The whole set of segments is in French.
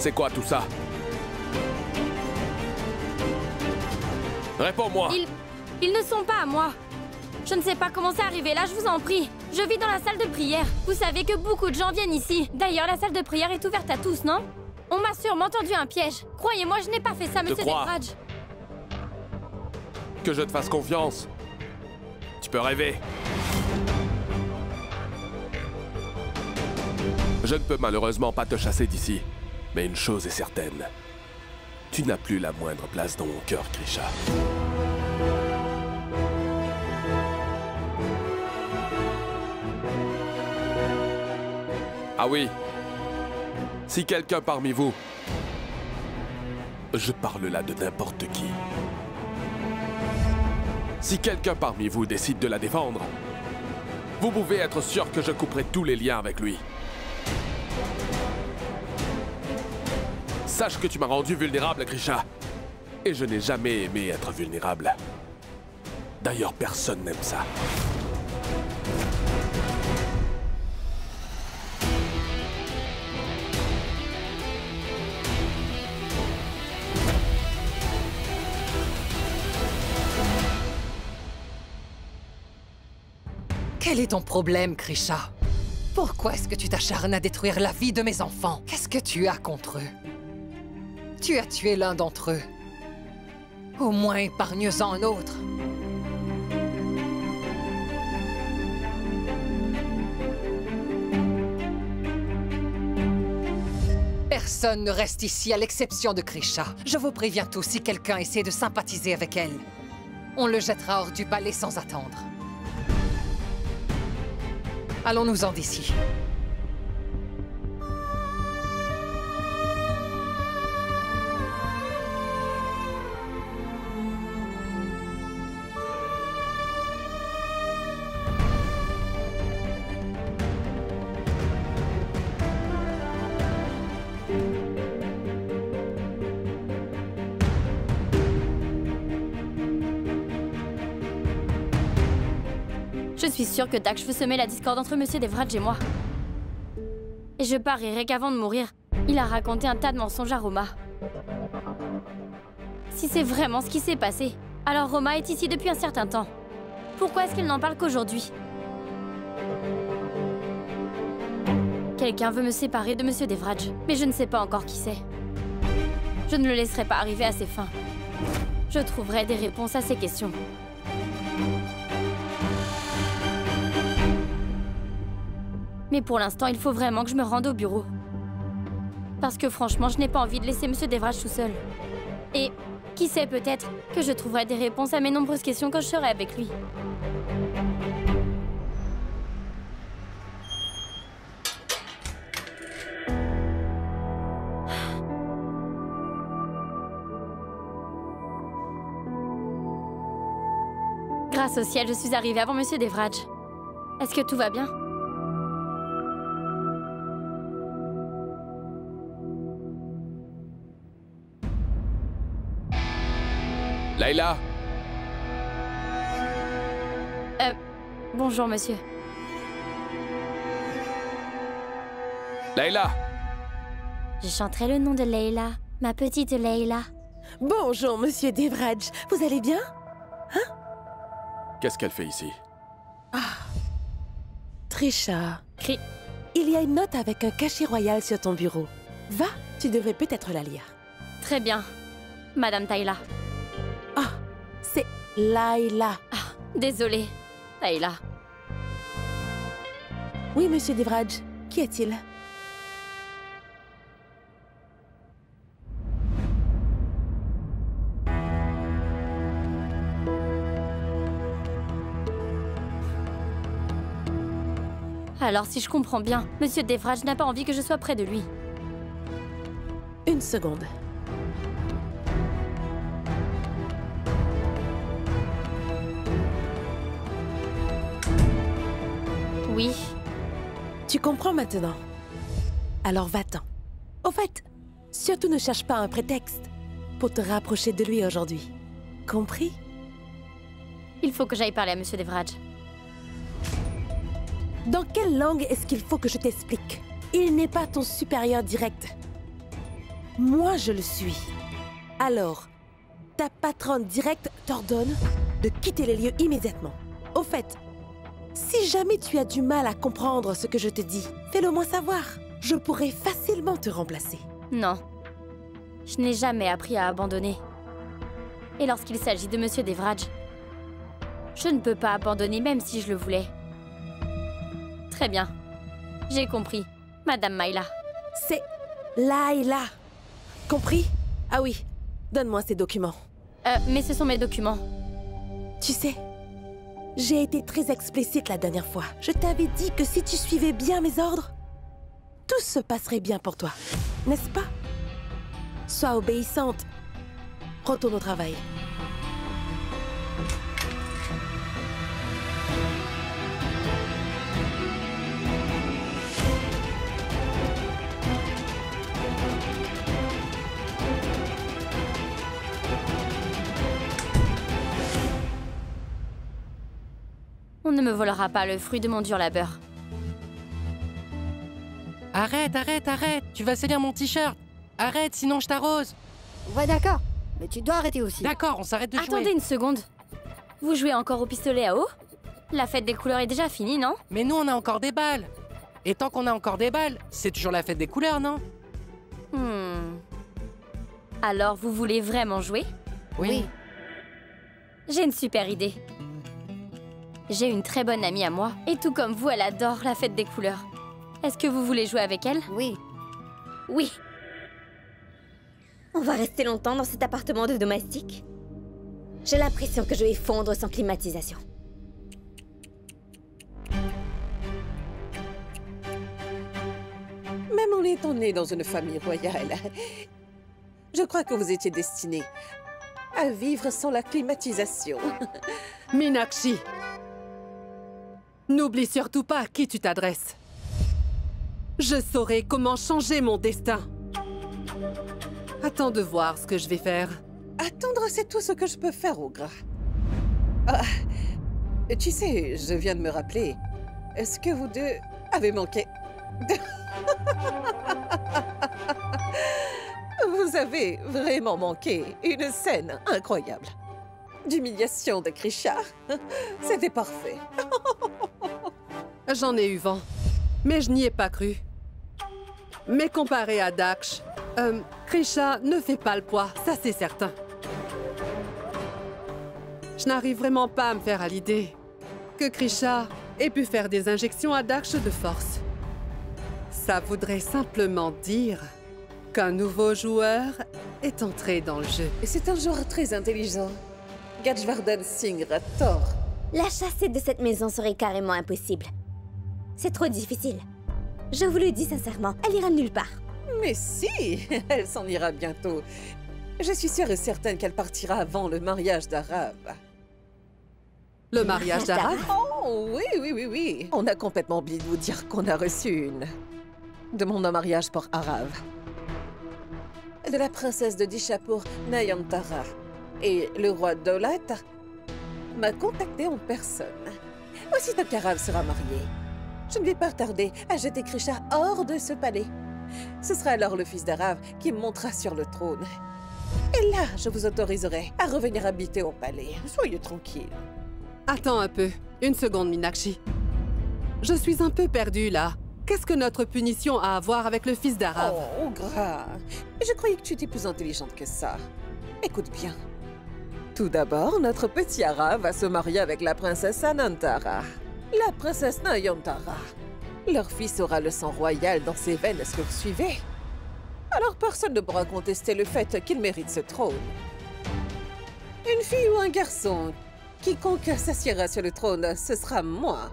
C'est quoi tout ça? Réponds-moi! Ils ne sont pas à moi. Je ne sais pas comment c'est arrivé là, je vous en prie. Je vis dans la salle de prière. Vous savez que beaucoup de gens viennent ici. D'ailleurs, la salle de prière est ouverte à tous, non? On m'a sûrement tendu un piège. Croyez-moi, je n'ai pas fait ça, monsieur Devraj. Que je te fasse confiance? Tu peux rêver. Je ne peux malheureusement pas te chasser d'ici. Mais une chose est certaine. Tu n'as plus la moindre place dans mon cœur, Grisha. Ah oui. Si quelqu'un parmi vous... Je parle là de n'importe qui. Si quelqu'un parmi vous décide de la défendre, vous pouvez être sûr que je couperai tous les liens avec lui. Sache que tu m'as rendu vulnérable, Grisha. Et je n'ai jamais aimé être vulnérable. D'ailleurs, personne n'aime ça. Quel est ton problème, Grisha? Pourquoi est-ce que tu t'acharnes à détruire la vie de mes enfants? Qu'est-ce que tu as contre eux? Tu as tué l'un d'entre eux. Au moins épargne-en un autre. Personne ne reste ici à l'exception de Grisha. Je vous préviens tous, si quelqu'un essaie de sympathiser avec elle, on le jettera hors du palais sans attendre. Allons-nous-en d'ici. Je suis sûre que Daksh veut semer la discorde entre Monsieur Devraj et moi. Et je parierais qu'avant de mourir, il a raconté un tas de mensonges à Roma. Si c'est vraiment ce qui s'est passé, alors Roma est ici depuis un certain temps. Pourquoi est-ce qu'elle n'en parle qu'aujourd'hui? Quelqu'un veut me séparer de Monsieur Devraj, mais je ne sais pas encore qui c'est. Je ne le laisserai pas arriver à ses fins. Je trouverai des réponses à ces questions. Mais pour l'instant, il faut vraiment que je me rende au bureau. Parce que franchement, je n'ai pas envie de laisser Monsieur Devraj tout seul. Et qui sait, peut-être que je trouverai des réponses à mes nombreuses questions quand je serai avec lui. Grâce au ciel, je suis arrivée avant Monsieur Devraj. Est-ce que tout va bien? Layla! Bonjour, monsieur. Layla! Je chanterai le nom de Layla, ma petite Layla. Bonjour, monsieur Devraj. Vous allez bien? Hein? Qu'est-ce qu'elle fait ici? Trisha. Il y a une note avec un cachet royal sur ton bureau. Va, tu devrais peut-être la lire. Très bien, Madame Tayla. Ah, c'est Layla. Ah, désolée, Tayla. Oui, monsieur Devraj. Qu'y a-t-il? Alors, si je comprends bien, Monsieur Devraj n'a pas envie que je sois près de lui. Une seconde. Oui. Tu comprends maintenant. Alors va-t'en. Au fait, surtout ne cherche pas un prétexte pour te rapprocher de lui aujourd'hui. Compris? Il faut que j'aille parler à Monsieur Devraj. Dans quelle langue est-ce qu'il faut que je t'explique? Il n'est pas ton supérieur direct. Moi, je le suis. Alors, ta patronne directe t'ordonne de quitter les lieux immédiatement. Au fait, si jamais tu as du mal à comprendre ce que je te dis, fais-le moi savoir. Je pourrais facilement te remplacer. Non. Je n'ai jamais appris à abandonner. Et lorsqu'il s'agit de Monsieur Devraj, je ne peux pas abandonner même si je le voulais. Très bien. J'ai compris, Madame Mayla. C'est Layla. Compris? Ah oui, donne-moi ces documents. Mais ce sont mes documents. Tu sais, j'ai été très explicite la dernière fois. Je t'avais dit que si tu suivais bien mes ordres, tout se passerait bien pour toi. N'est-ce pas? Sois obéissante. Retourne au travail. On ne me volera pas le fruit de mon dur labeur. Arrête, arrête, arrête! Tu vas salir mon t-shirt! Arrête, sinon je t'arrose! Ouais, d'accord. Mais tu dois arrêter aussi. D'accord, on s'arrête de jouer. Attendez une seconde. Vous jouez encore au pistolet à eau? La fête des couleurs est déjà finie, non? Mais nous, on a encore des balles! Et tant qu'on a encore des balles, c'est toujours la fête des couleurs, non? Alors, vous voulez vraiment jouer? Oui. J'ai une super idée. J'ai une très bonne amie à moi, et tout comme vous, elle adore la fête des couleurs. Est-ce que vous voulez jouer avec elle? Oui. Oui. On va rester longtemps dans cet appartement de domestique? J'ai l'impression que je vais fondre sans climatisation. Même en étant né dans une famille royale, je crois que vous étiez destiné à vivre sans la climatisation. Meenakshi, n'oublie surtout pas à qui tu t'adresses. Je saurai comment changer mon destin. Attends de voir ce que je vais faire. Attendre, c'est tout ce que je peux faire, Ogre. Ah, tu sais, je viens de me rappeler. Est-ce que vous deux avez manqué de... Vous avez vraiment manqué une scène incroyable. D'humiliation de Krisha. C'était parfait. J'en ai eu vent, mais je n'y ai pas cru. Mais comparé à Daksh, Krisha ne fait pas le poids, ça c'est certain. Je n'arrive vraiment pas à me faire à l'idée que Krisha ait pu faire des injections à Daksh de force. Ça voudrait simplement dire qu'un nouveau joueur est entré dans le jeu. Et c'est un joueur très intelligent. Gajvardhan Singh a tort. La chassée de cette maison serait carrément impossible. C'est trop difficile. Je vous le dis sincèrement, elle ira nulle part. Mais si, elle s'en ira bientôt. Je suis sûre et certaine qu'elle partira avant le mariage d'Arav. Le mariage d'Arav? Oh, oui, oui, oui, oui. On a complètement oublié de vous dire qu'on a reçu une demande en mariage pour Arav. De la princesse de Dishapur, Nayantara. Et le roi Daulat m'a contacté en personne. Aussitôt qu'Arav sera marié, je ne vais pas tarder à jeter Krisha hors de ce palais. Ce sera alors le fils d'Arav qui montera sur le trône. Et là, je vous autoriserai à revenir habiter au palais. Soyez tranquille. Attends un peu. Une seconde, Meenakshi. Je suis un peu perdue, là. Qu'est-ce que notre punition a à voir avec le fils d'Arav? Oh, Gra. Je croyais que tu étais plus intelligente que ça. Écoute bien. Tout d'abord, notre petit Arav va se marier avec la princesse Anantara. La princesse Nayantara. Leur fils aura le sang royal dans ses veines, est-ce que vous suivez? Alors personne ne pourra contester le fait qu'il mérite ce trône. Une fille ou un garçon, quiconque s'assiera sur le trône, ce sera moi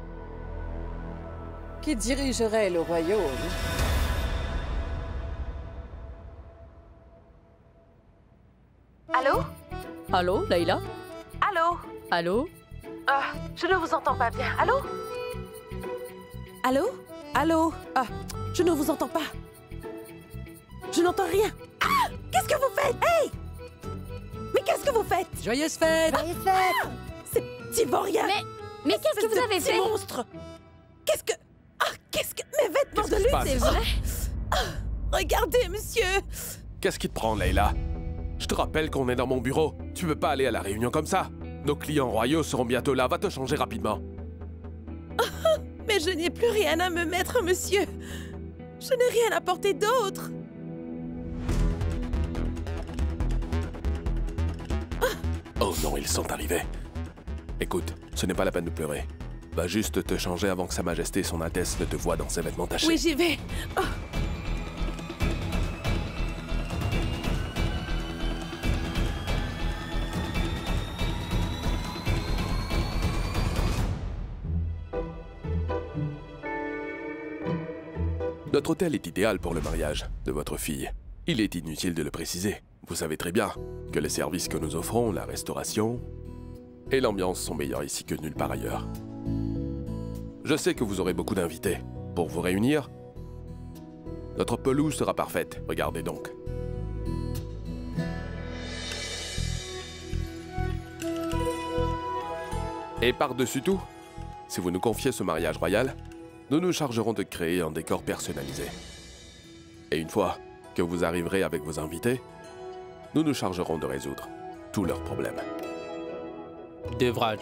qui dirigerai le royaume. Allô? Allô, Layla? Allô? Allô? Je ne vous entends pas bien. Allô? Allô? Allô? Ah, je ne vous entends pas. Je n'entends rien. Ah! Qu'est-ce que vous faites? Hey! Mais qu'est-ce que vous faites? Joyeuse fête! Joyeuse fête! C'est petit vaurien! Mais qu'est-ce que vous avez fait? Monstre! Qu'est-ce que... Ah, qu'est-ce que... Mes vêtements de lutte! C'est vrai? Regardez, monsieur! Qu'est-ce qui te prend, Leila? Je te rappelle qu'on est dans mon bureau. Tu peux pas aller à la réunion comme ça. Nos clients royaux seront bientôt là. Va te changer rapidement. Mais je n'ai plus rien à me mettre, monsieur. Je n'ai rien à porter d'autre. Oh non, ils sont arrivés. Écoute, ce n'est pas la peine de pleurer. Va juste te changer avant que Sa Majesté et Son Altesse ne te voient dans ses vêtements tachés. Oui, j'y vais. Oh. Notre hôtel est idéal pour le mariage de votre fille. Il est inutile de le préciser. Vous savez très bien que les services que nous offrons, la restauration et l'ambiance sont meilleurs ici que nulle part ailleurs. Je sais que vous aurez beaucoup d'invités. Pour vous réunir, notre pelouse sera parfaite. Regardez donc. Et par-dessus tout, si vous nous confiez ce mariage royal, nous nous chargerons de créer un décor personnalisé. Et une fois que vous arriverez avec vos invités, nous nous chargerons de résoudre tous leurs problèmes. Devraj,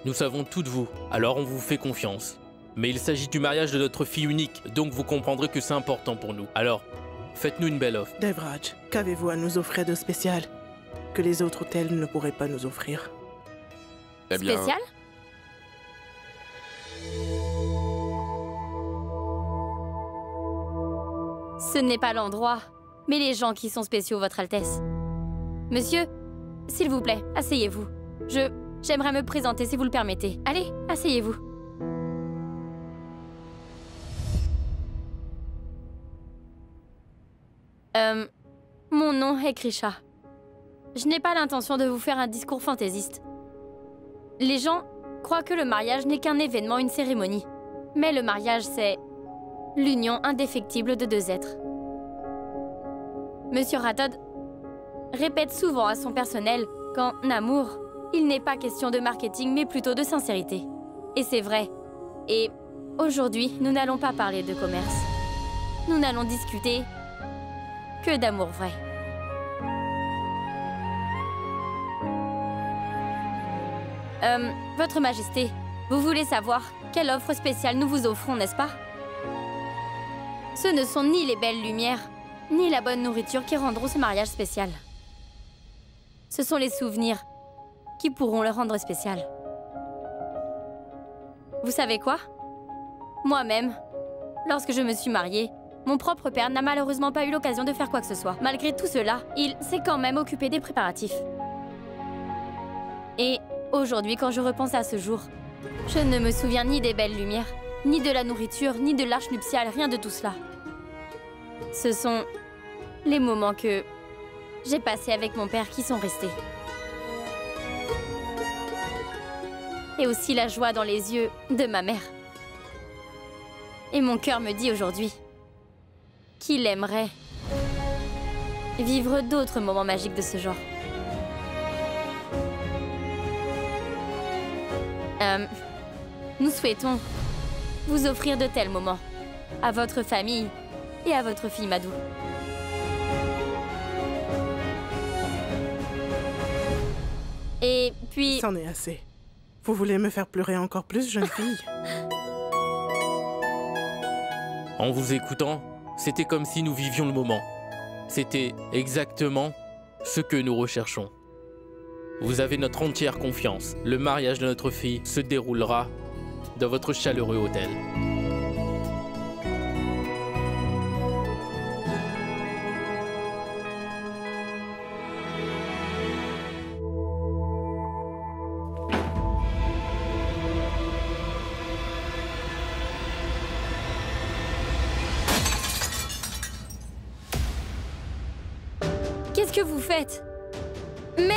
nous savons tout de vous, alors on vous fait confiance. Mais il s'agit du mariage de notre fille unique, donc vous comprendrez que c'est important pour nous. Alors, faites-nous une belle offre. Devraj, qu'avez-vous à nous offrir de spécial que les autres hôtels ne pourraient pas nous offrir? Eh bien, Spécial? Ce n'est pas l'endroit, mais les gens qui sont spéciaux, Votre Altesse. Monsieur, s'il vous plaît, asseyez-vous. J'aimerais me présenter si vous le permettez. Allez, asseyez-vous. Mon nom est Krisha. Je n'ai pas l'intention de vous faire un discours fantaisiste. Les gens croient que le mariage n'est qu'un événement, une cérémonie. Mais le mariage, c'est l'union indéfectible de deux êtres. Monsieur Rathod répète souvent à son personnel qu'en amour, il n'est pas question de marketing, mais plutôt de sincérité. Et c'est vrai. Et aujourd'hui, nous n'allons pas parler de commerce. Nous n'allons discuter que d'amour vrai. Votre Majesté, vous voulez savoir quelle offre spéciale nous vous offrons, n'est-ce pas? Ce ne sont ni les belles lumières, ni la bonne nourriture qui rendront ce mariage spécial. Ce sont les souvenirs qui pourront le rendre spécial. Vous savez quoi? Moi-même, lorsque je me suis mariée, mon propre père n'a malheureusement pas eu l'occasion de faire quoi que ce soit. Malgré tout cela, il s'est quand même occupé des préparatifs. Et aujourd'hui, quand je repense à ce jour, je ne me souviens ni des belles lumières, ni de la nourriture, ni de l'arche nuptiale, rien de tout cela. Ce sont les moments que j'ai passés avec mon père qui sont restés. Et aussi la joie dans les yeux de ma mère. Et mon cœur me dit aujourd'hui qu'il aimerait vivre d'autres moments magiques de ce genre. Nous souhaitons vous offrir de tels moments à votre famille et à votre fille Madou. Et puis... C'en est assez. Vous voulez me faire pleurer encore plus, jeune fille? En vous écoutant, c'était comme si nous vivions le moment. C'était exactement ce que nous recherchons. Vous avez notre entière confiance. Le mariage de notre fille se déroulera dans votre chaleureux hôtel. Qu'est-ce que vous faites? Mais...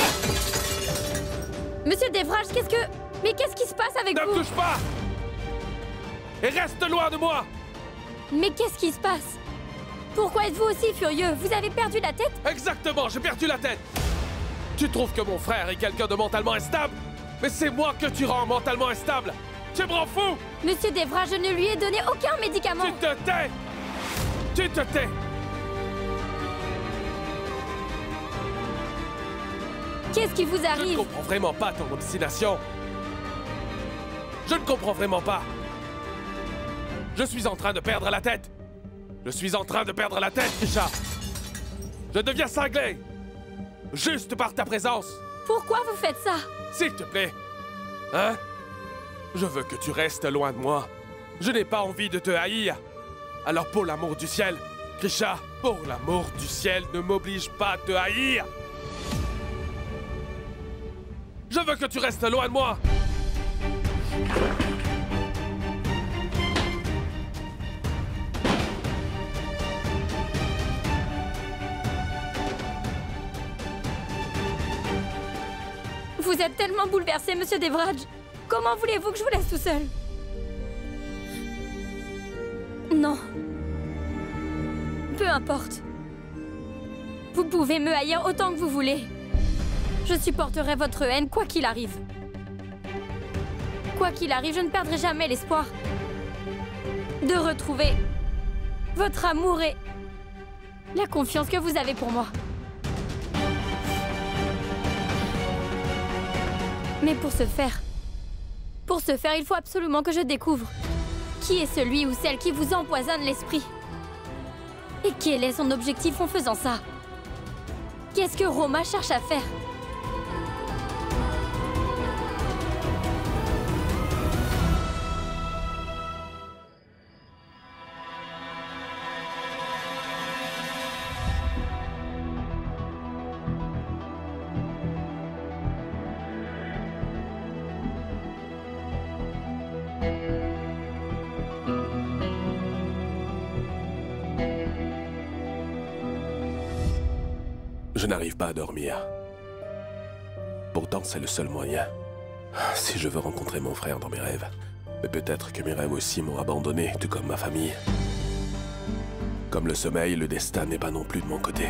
Monsieur Devraj, qu'est-ce que... Mais qu'est-ce qui se passe avec vous? Ne me touche pas! Et reste loin de moi! Mais qu'est-ce qui se passe? Pourquoi êtes-vous aussi furieux? Vous avez perdu la tête? Exactement, j'ai perdu la tête! Tu trouves que mon frère est quelqu'un de mentalement instable? Mais c'est moi que tu rends mentalement instable! Tu me rends fou! Monsieur Devraj, je ne lui ai donné aucun médicament! Tu te tais! Tu te tais! Qu'est-ce qui vous Je ne arrive? comprends vraiment pas ton obstination. Je ne comprends vraiment pas. Je suis en train de perdre la tête. Je suis en train de perdre la tête, Krisha. Je deviens cinglé. Juste par ta présence. Pourquoi vous faites ça? S'il te plaît. Hein? Je veux que tu restes loin de moi. Je n'ai pas envie de te haïr. Alors pour l'amour du ciel, Krisha, pour l'amour du ciel, ne m'oblige pas à te haïr. Je veux que tu restes loin de moi. Vous êtes tellement bouleversé, Monsieur Devraj. Comment voulez-vous que je vous laisse tout seul? Non. Peu importe. Vous pouvez me haïr autant que vous voulez. Je supporterai votre haine, quoi qu'il arrive. Quoi qu'il arrive, je ne perdrai jamais l'espoir de retrouver votre amour et la confiance que vous avez pour moi. Mais pour ce faire, il faut absolument que je découvre qui est celui ou celle qui vous empoisonne l'esprit. Et quel est son objectif en faisant ça? Qu'est-ce que Roma cherche à faire? Je n'arrive pas à dormir. Pourtant, c'est le seul moyen. Si je veux rencontrer mon frère dans mes rêves. Mais peut-être que mes rêves aussi m'ont abandonné, tout comme ma famille. Comme le sommeil, le destin n'est pas non plus de mon côté.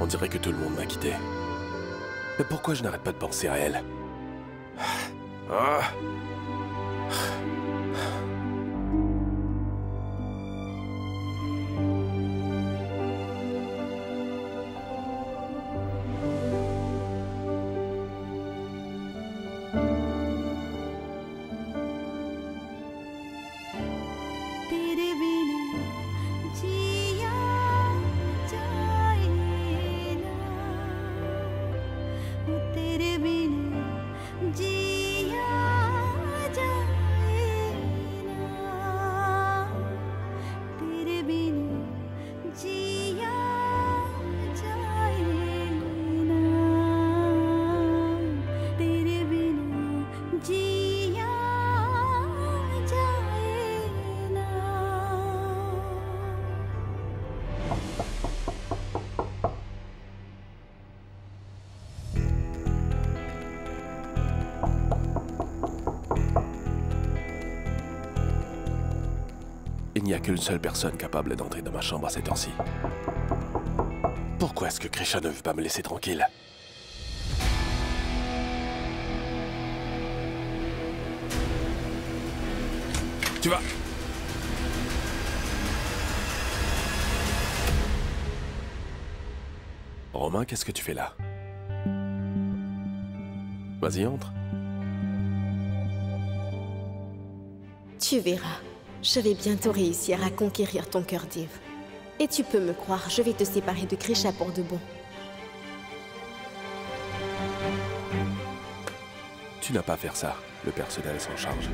On dirait que tout le monde m'a quitté. Mais pourquoi je n'arrête pas de penser à elle? Il n'y a qu'une seule personne capable d'entrer dans ma chambre à cette heure-ci. Pourquoi est-ce que Krisha ne veut pas me laisser tranquille? Tu vas... Romain, qu'est-ce que tu fais là? Vas-y, entre. Tu verras. Je vais bientôt réussir à conquérir ton cœur d'Eve. Et tu peux me croire, je vais te séparer de Krisha pour de bon. Tu n'as pas à faire ça. Le personnel s'en charge.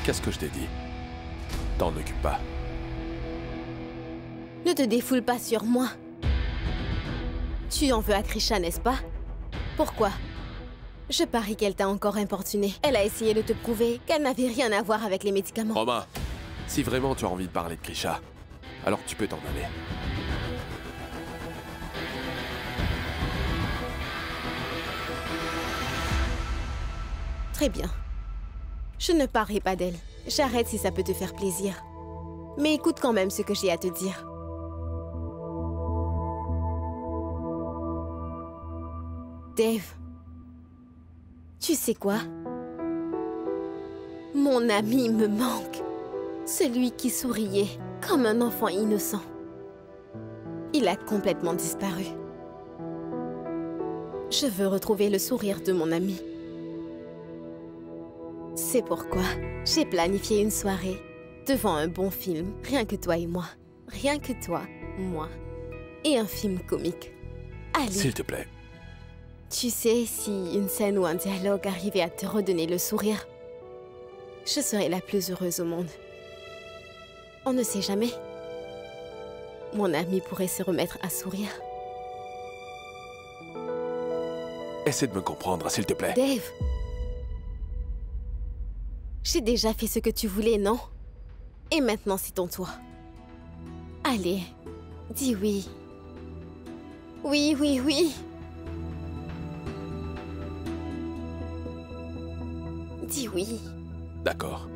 Qu'est-ce que je t'ai dit? T'en occupe pas. Ne te défoule pas sur moi. Tu en veux à Krisha, n'est-ce pas? Pourquoi? Je parie qu'elle t'a encore importuné. Elle a essayé de te prouver qu'elle n'avait rien à voir avec les médicaments. Romain, si vraiment tu as envie de parler de Krisha, alors tu peux t'en aller. Très bien. Je ne parlerai pas d'elle. J'arrête si ça peut te faire plaisir. Mais écoute quand même ce que j'ai à te dire. Dave, tu sais quoi? Mon ami me manque. Celui qui souriait comme un enfant innocent. Il a complètement disparu. Je veux retrouver le sourire de mon ami. C'est pourquoi j'ai planifié une soirée devant un bon film, rien que toi et moi. Rien que toi, moi. Et un film comique. Allez. S'il te plaît. Tu sais, si une scène ou un dialogue arrivait à te redonner le sourire, je serais la plus heureuse au monde. On ne sait jamais. Mon ami pourrait se remettre à sourire. Essaie de me comprendre, s'il te plaît. Dave! J'ai déjà fait ce que tu voulais, non? Et maintenant, c'est ton tour. Allez, dis oui. Oui, oui, oui. Dis oui. D'accord.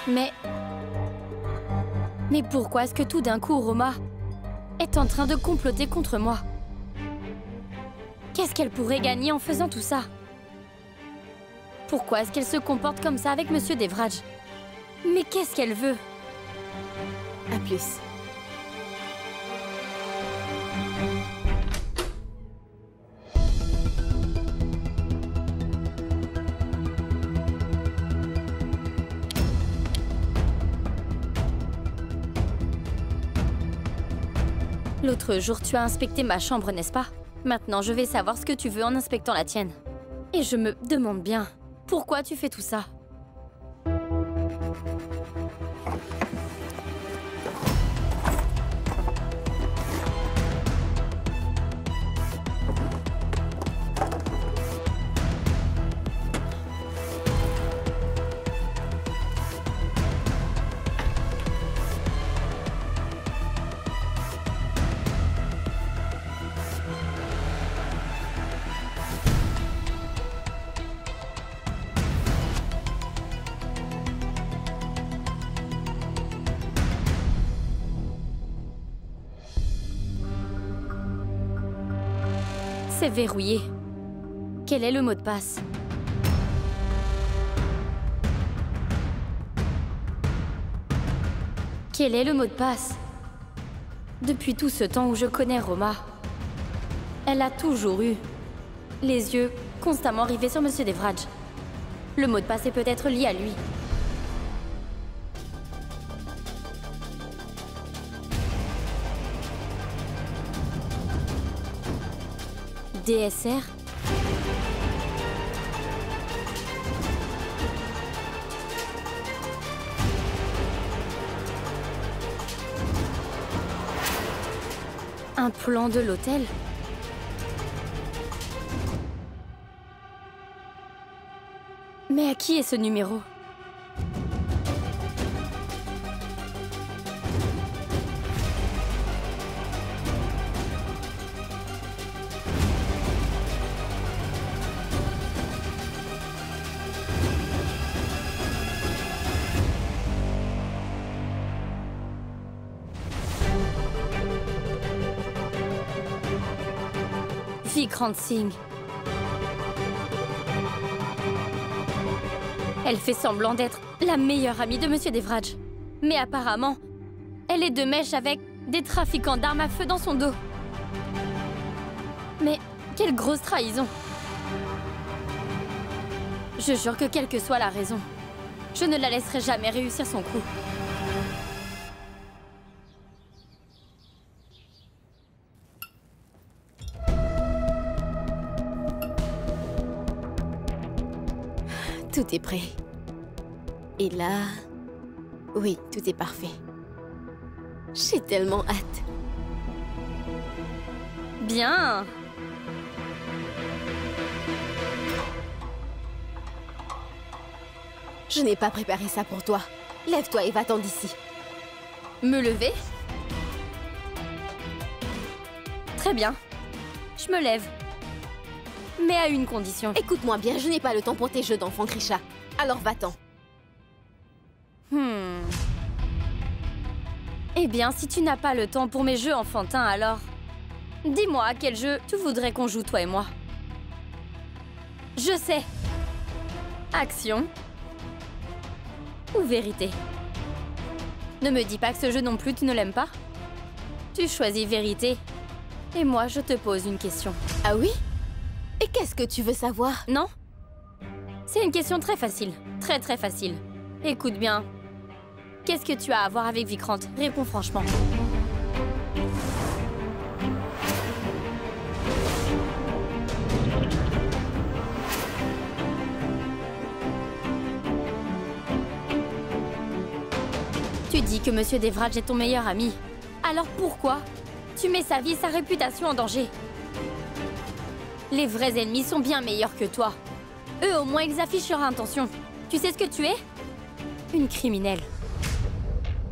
Mais pourquoi est-ce que tout d'un coup, Roma est en train de comploter contre moi? Qu'est-ce qu'elle pourrait gagner en faisant tout ça? Pourquoi est-ce qu'elle se comporte comme ça avec Monsieur Devraj? Mais qu'est-ce qu'elle veut? À plus. L'autre jour, tu as inspecté ma chambre, n'est-ce pas? Maintenant, je vais savoir ce que tu veux en inspectant la tienne. Et je me demande bien, pourquoi tu fais tout ça? C'est verrouillé. Quel est le mot de passe? Quel est le mot de passe? Depuis tout ce temps où je connais Roma, elle a toujours eu les yeux constamment rivés sur Monsieur Devraj. Le mot de passe est peut-être lié à lui. DSR? Un plan de l'hôtel? Mais à qui est ce numéro? Vikrant Singh. Elle fait semblant d'être la meilleure amie de Monsieur Devraj. Mais apparemment, elle est de mèche avec des trafiquants d'armes à feu dans son dos. Mais quelle grosse trahison! Je jure que quelle que soit la raison, je ne la laisserai jamais réussir son coup. Tout est prêt. Et là... Oui, tout est parfait. J'ai tellement hâte. Bien. Je n'ai pas préparé ça pour toi. Lève-toi et va-t'en d'ici. Me lever? Très bien. Je me lève. Mais à une condition. Écoute-moi bien, je n'ai pas le temps pour tes jeux d'enfant, Krisha. Alors va-t'en. Eh bien, si tu n'as pas le temps pour mes jeux enfantins, alors... Dis-moi à quel jeu tu voudrais qu'on joue, toi et moi. Je sais. Action. Ou vérité. Ne me dis pas que ce jeu non plus, tu ne l'aimes pas. Tu choisis vérité. Et moi, je te pose une question. Ah oui? Et qu'est-ce que tu veux savoir? Non? C'est une question très facile. Très très facile. Écoute bien. Qu'est-ce que tu as à voir avec Vikrant? Réponds franchement. Tu dis que Monsieur Devraj est ton meilleur ami. Alors pourquoi tu mets sa vie et sa réputation en danger? Les vrais ennemis sont bien meilleurs que toi. Eux, au moins, ils affichent leur intention. Tu sais ce que tu es? Une criminelle.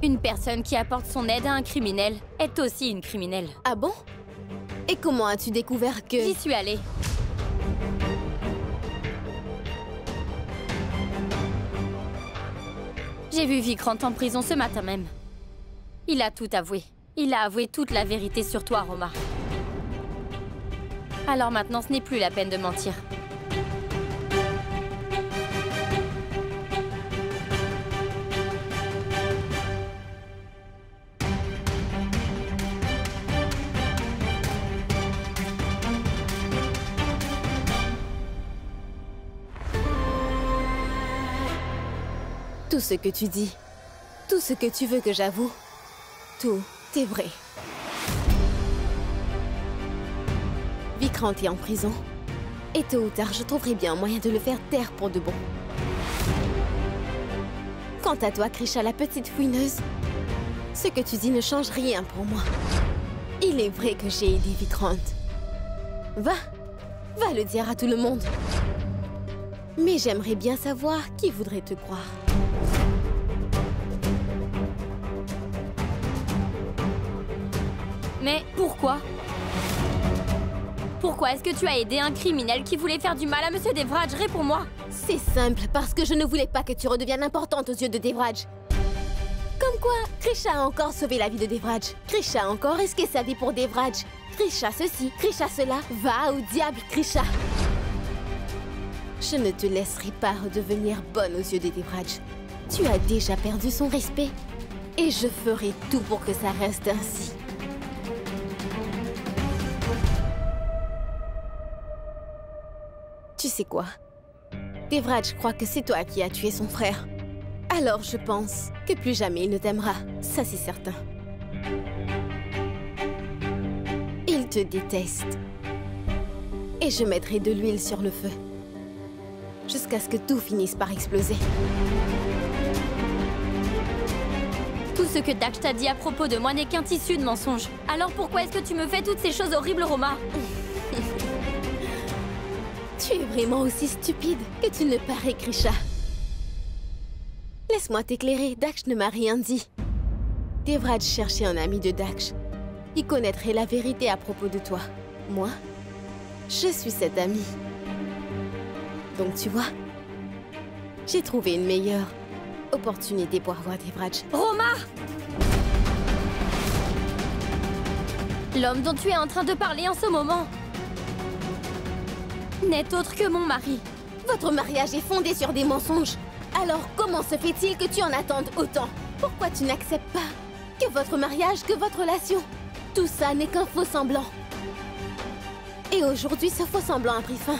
Une personne qui apporte son aide à un criminel est aussi une criminelle. Ah bon? Et comment as-tu découvert que... J'y suis allée. J'ai vu Vikrant en prison ce matin même. Il a tout avoué. Il a avoué toute la vérité sur toi, Roma. Alors maintenant, ce n'est plus la peine de mentir. Tout ce que tu dis, tout ce que tu veux que j'avoue, tout est vrai. Vikrant est en prison. Et tôt ou tard, je trouverai bien un moyen de le faire taire pour de bon. Quant à toi, Krisha, la petite fouineuse, ce que tu dis ne change rien pour moi. Il est vrai que j'ai aidé Vikrant. Va le dire à tout le monde. Mais j'aimerais bien savoir qui voudrait te croire. Mais pourquoi? Pourquoi est-ce que tu as aidé un criminel qui voulait faire du mal à Monsieur Devraj? Réponds-moi. C'est simple, parce que je ne voulais pas que tu redeviennes importante aux yeux de Devraj. Comme quoi, Krisha a encore sauvé la vie de Devraj. Krisha a encore risqué sa vie pour Devraj. Krisha ceci, Krisha cela. Va au diable, Krisha. Je ne te laisserai pas redevenir bonne aux yeux de Devraj. Tu as déjà perdu son respect. Et je ferai tout pour que ça reste ainsi. Tu sais quoi? Devraj croit que c'est toi qui as tué son frère. Alors je pense que plus jamais il ne t'aimera. Ça c'est certain. Il te déteste. Et je mettrai de l'huile sur le feu. Jusqu'à ce que tout finisse par exploser. Tout ce que Daksh t'a dit à propos de moi n'est qu'un tissu de mensonges. Alors pourquoi est-ce que tu me fais toutes ces choses horribles, Roma? Tu es vraiment aussi stupide que tu ne parais, Krisha. Laisse-moi t'éclairer, Daksh ne m'a rien dit. Devraj cherchait un ami de Daksh. Il connaîtrait la vérité à propos de toi. Moi, je suis cet ami. Donc tu vois, j'ai trouvé une meilleure opportunité pour avoir Devraj. Roma! L'homme dont tu es en train de parler en ce moment n'est autre que mon mari. Votre mariage est fondé sur des mensonges. Alors comment se fait-il que tu en attendes autant? Pourquoi tu n'acceptes pas que votre mariage, que votre relation, tout ça n'est qu'un faux semblant? Et aujourd'hui, ce faux semblant a pris fin.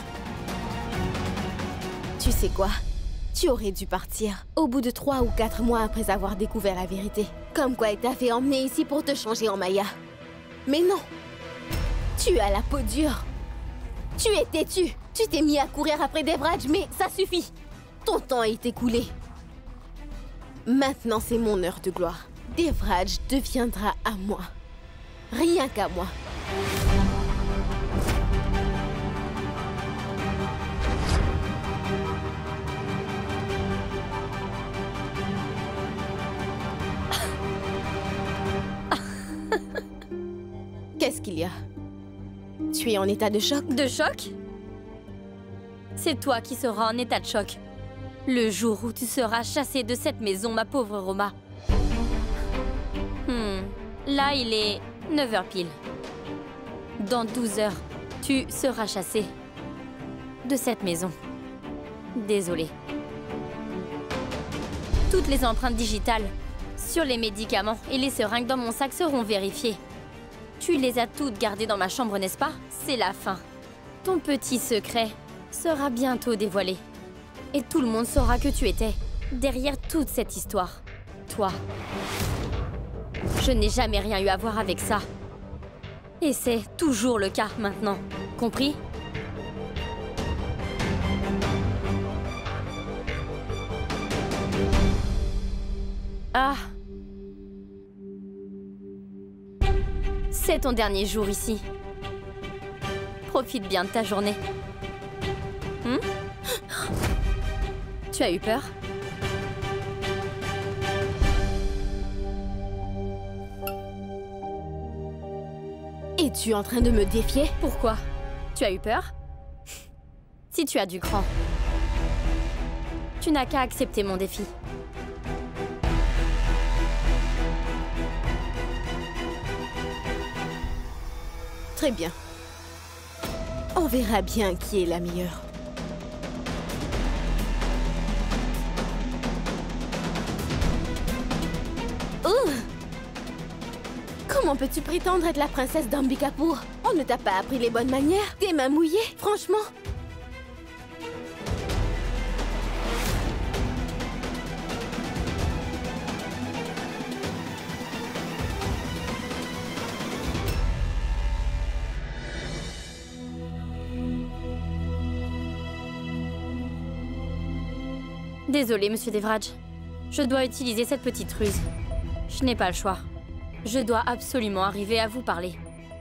Tu sais quoi? Tu aurais dû partir au bout de 3 ou 4 mois après avoir découvert la vérité. Comme quoi il t'a fait emmener ici pour te changer en Maya. Mais non! Tu as la peau dure. Tu es têtu. Tu t'es mis à courir après Devraj, mais ça suffit. Ton temps est écoulé. Maintenant, c'est mon heure de gloire. Devraj deviendra à moi. Rien qu'à moi. Qu'est-ce qu'il y a? Tu es en état de choc? De choc? C'est toi qui seras en état de choc. Le jour où tu seras chassée de cette maison, ma pauvre Roma. Là, il est 9h pile. Dans 12 heures, tu seras chassée de cette maison. Désolée. Toutes les empreintes digitales sur les médicaments et les seringues dans mon sac seront vérifiées. Tu les as toutes gardées dans ma chambre, n'est-ce pas? C'est la fin. Ton petit secret sera bientôt dévoilé. Et tout le monde saura que tu étais derrière toute cette histoire. Toi. Je n'ai jamais rien eu à voir avec ça. Et c'est toujours le cas maintenant. Compris? Ah. C'est ton dernier jour ici. Profite bien de ta journée. Tu as eu peur? Es-tu en train de me défier? Pourquoi? Tu as eu peur? Si tu as du cran, tu n'as qu'à accepter mon défi. Très bien. On verra bien qui est la meilleure. Comment peux-tu prétendre être la princesse d'Ambikapur? On ne t'a pas appris les bonnes manières? Tes mains mouillées, franchement? Désolée, monsieur Devraj. Je dois utiliser cette petite ruse. Je n'ai pas le choix. Je dois absolument arriver à vous parler.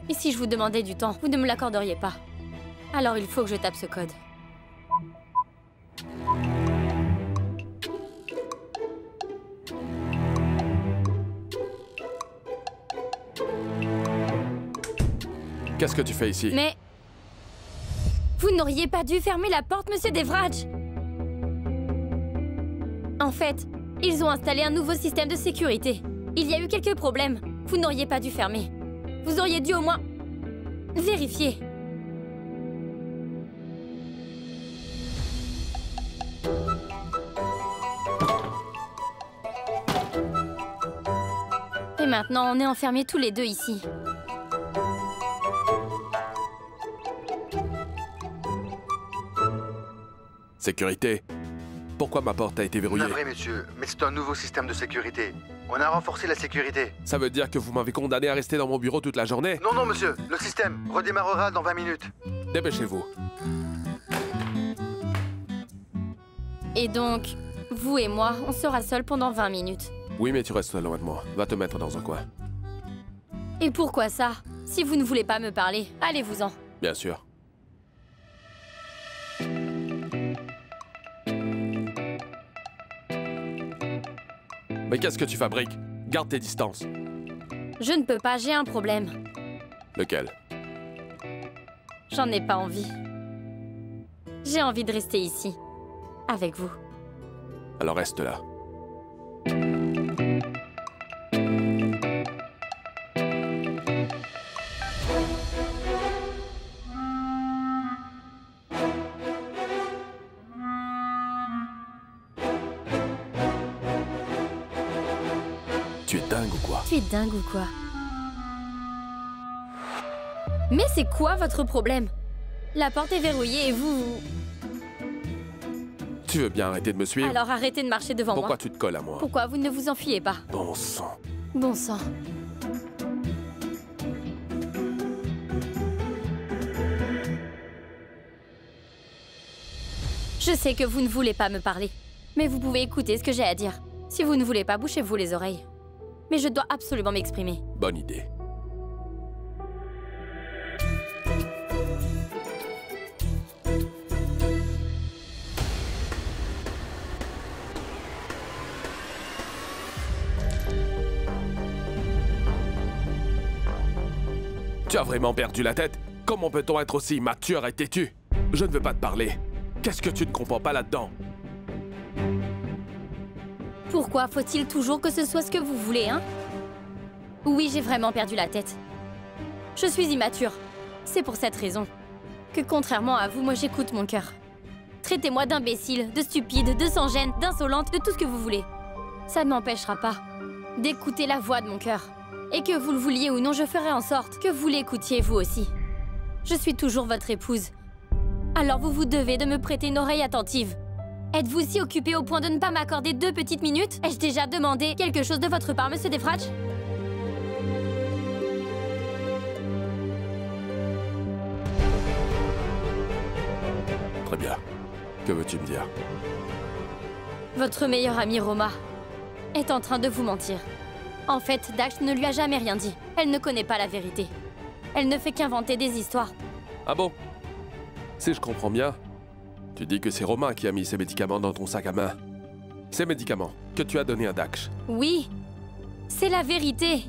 Et si je vous demandais du temps, vous ne me l'accorderiez pas. Alors il faut que je tape ce code. Qu'est-ce que tu fais ici? Mais... Vous n'auriez pas dû fermer la porte, monsieur Devraj. En fait, ils ont installé un nouveau système de sécurité. Il y a eu quelques problèmes. Vous n'auriez pas dû fermer. Vous auriez dû au moins... vérifier. Et maintenant, on est enfermés tous les deux ici. Sécurité. Pourquoi ma porte a été verrouillée? Navré, monsieur, mais c'est un nouveau système de sécurité. On a renforcé la sécurité. Ça veut dire que vous m'avez condamné à rester dans mon bureau toute la journée? Non, non, monsieur. Le système redémarrera dans 20 minutes. Dépêchez-vous. Et donc, vous et moi, on sera seuls pendant 20 minutes. Oui, mais tu restes loin de moi. Va te mettre dans un coin. Et pourquoi ça? Si vous ne voulez pas me parler, allez-vous-en. Bien sûr. Mais qu'est-ce que tu fabriques? Garde tes distances. Je ne peux pas, j'ai un problème. Lequel? J'en ai pas envie. J'ai envie de rester ici, avec vous. Alors reste là. Tu es dingue ou quoi? Tu es dingue ou quoi? Mais c'est quoi votre problème? La porte est verrouillée et vous... Tu veux bien arrêter de me suivre? Alors arrêtez de marcher devant moi. Pourquoi tu te colles à moi? Pourquoi vous ne vous enfuyez pas? Bon sang. Bon sang. Je sais que vous ne voulez pas me parler, mais vous pouvez écouter ce que j'ai à dire. Si vous ne voulez pas, bouchez-vous les oreilles. Mais je dois absolument m'exprimer. Bonne idée. Tu as vraiment perdu la tête? Comment peut-on être aussi immature et têtu? Je ne veux pas te parler. Qu'est-ce que tu ne comprends pas là-dedans? Pourquoi faut-il toujours que ce soit ce que vous voulez, hein? Oui, j'ai vraiment perdu la tête. Je suis immature. C'est pour cette raison que, contrairement à vous, moi j'écoute mon cœur. Traitez-moi d'imbécile, de stupide, de sans gêne, d'insolente, de tout ce que vous voulez. Ça ne m'empêchera pas d'écouter la voix de mon cœur. Et que vous le vouliez ou non, je ferai en sorte que vous l'écoutiez vous aussi. Je suis toujours votre épouse. Alors vous vous devez de me prêter une oreille attentive. Êtes-vous si occupé au point de ne pas m'accorder 2 petites minutes? Ai-je déjà demandé quelque chose de votre part, monsieur Defrach? Très bien. Que veux-tu me dire? Votre meilleure amie Roma est en train de vous mentir. En fait, Dax ne lui a jamais rien dit. Elle ne connaît pas la vérité. Elle ne fait qu'inventer des histoires. Ah bon? Si je comprends bien, tu dis que c'est Romain qui a mis ces médicaments dans ton sac à main. Ces médicaments que tu as donnés à Dax. Oui, c'est la vérité.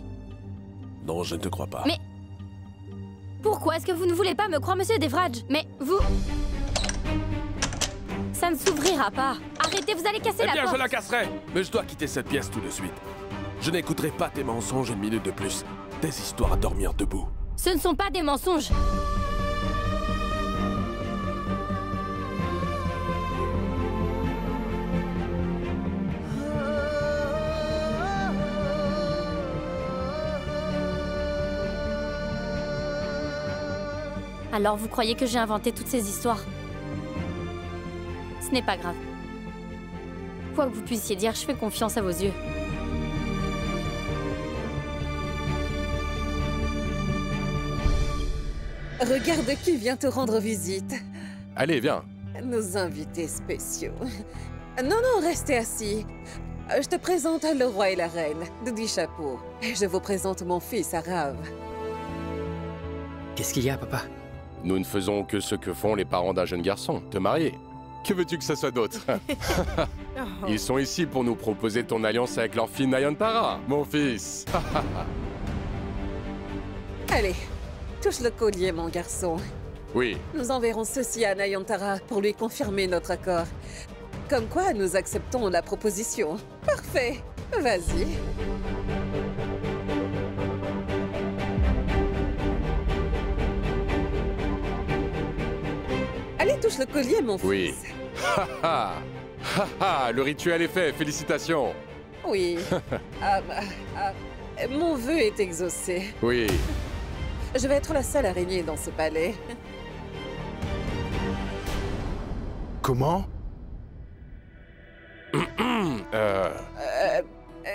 Non, je ne te crois pas. Mais pourquoi est-ce que vous ne voulez pas me croire, monsieur Defrach? Mais vous... Ça ne s'ouvrira pas. Arrêtez, vous allez casser la porte. Eh bien, je la casserai. Mais je dois quitter cette pièce tout de suite. Je n'écouterai pas tes mensonges une minute de plus. Des histoires à dormir debout. Ce ne sont pas des mensonges. Alors vous croyez que j'ai inventé toutes ces histoires? Ce n'est pas grave. Quoi que vous puissiez dire, je fais confiance à vos yeux. Regarde qui vient te rendre visite. Allez, viens. Nos invités spéciaux. Non, non, restez assis. Je te présente le roi et la reine de Dishapour. Et je vous présente mon fils Arav. Qu'est-ce qu'il y a, papa? Nous ne faisons que ce que font les parents d'un jeune garçon, te marier. Que veux-tu que ce soit d'autre? Ils sont ici pour nous proposer ton alliance avec leur fille Nayantara, mon fils. Allez, touche le collier, mon garçon. Oui. Nous enverrons ceci à Nayantara pour lui confirmer notre accord. Comme quoi, nous acceptons la proposition. Parfait. Vas-y. Allez, touche le collier, mon fils. Oui. Le rituel est fait, félicitations. Oui. Mon vœu est exaucé. Oui. Je vais être la seule araignée dans ce palais. Comment?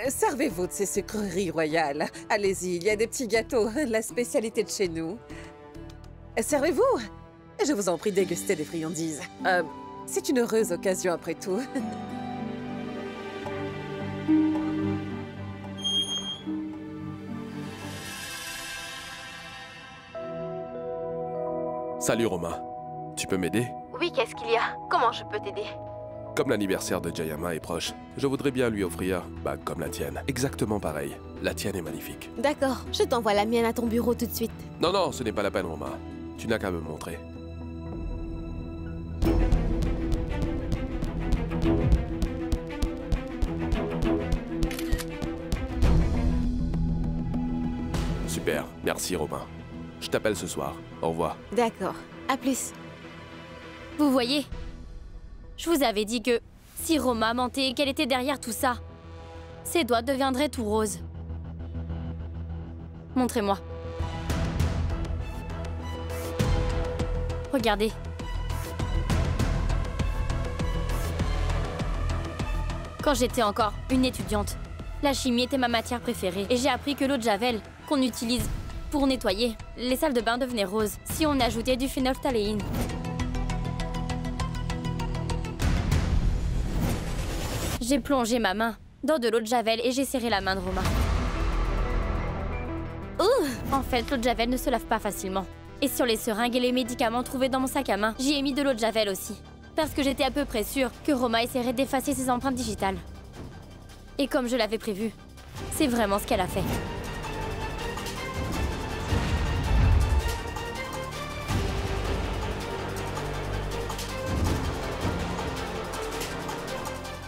Servez-vous de ces sucreries royales. Allez-y, il y a des petits gâteaux, la spécialité de chez nous. Servez-vous. Je vous en prie, dégustez des friandises. C'est une heureuse occasion après tout. Salut Romain. Tu peux m'aider? Oui, qu'est-ce qu'il y a? Comment je peux t'aider? Comme l'anniversaire de Jayama est proche, je voudrais bien lui offrir, comme la tienne. Exactement pareil. La tienne est magnifique. D'accord, je t'envoie la mienne à ton bureau tout de suite. Non, non, ce n'est pas la peine, Romain. Tu n'as qu'à me montrer. Super, merci Romain. Je t'appelle ce soir. Au revoir. D'accord, à plus. Vous voyez? Je vous avais dit que si Roma mentait et qu'elle était derrière tout ça, ses doigts deviendraient tout roses. Montrez-moi. Regardez. Quand j'étais encore une étudiante, la chimie était ma matière préférée et j'ai appris que l'eau de Javel qu'on utilise pour nettoyer les salles de bain devenait rose si on ajoutait du phénylphthaléine. J'ai plongé ma main dans de l'eau de Javel et j'ai serré la main de Roma. En fait, l'eau de Javel ne se lave pas facilement. Et sur les seringues et les médicaments trouvés dans mon sac à main, j'y ai mis de l'eau de Javel aussi. Parce que j'étais à peu près sûre que Roma essaierait d'effacer ses empreintes digitales. Et comme je l'avais prévu, c'est vraiment ce qu'elle a fait.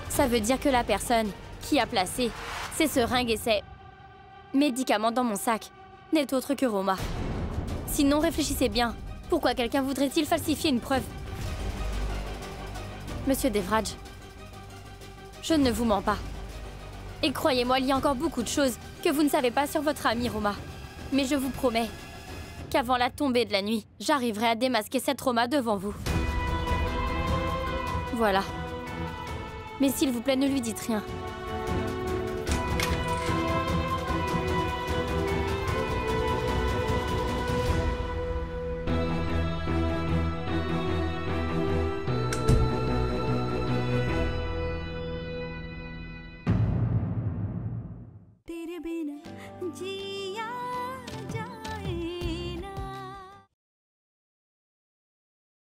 Ça veut dire que la personne qui a placé ces seringues et ces médicaments dans mon sac n'est autre que Roma. Sinon, réfléchissez bien. Pourquoi quelqu'un voudrait-il falsifier une preuve? Monsieur Devraj, je ne vous mens pas. Et croyez-moi, il y a encore beaucoup de choses que vous ne savez pas sur votre ami Roma. Mais je vous promets qu'avant la tombée de la nuit, j'arriverai à démasquer cette Roma devant vous. Voilà. Mais s'il vous plaît, ne lui dites rien.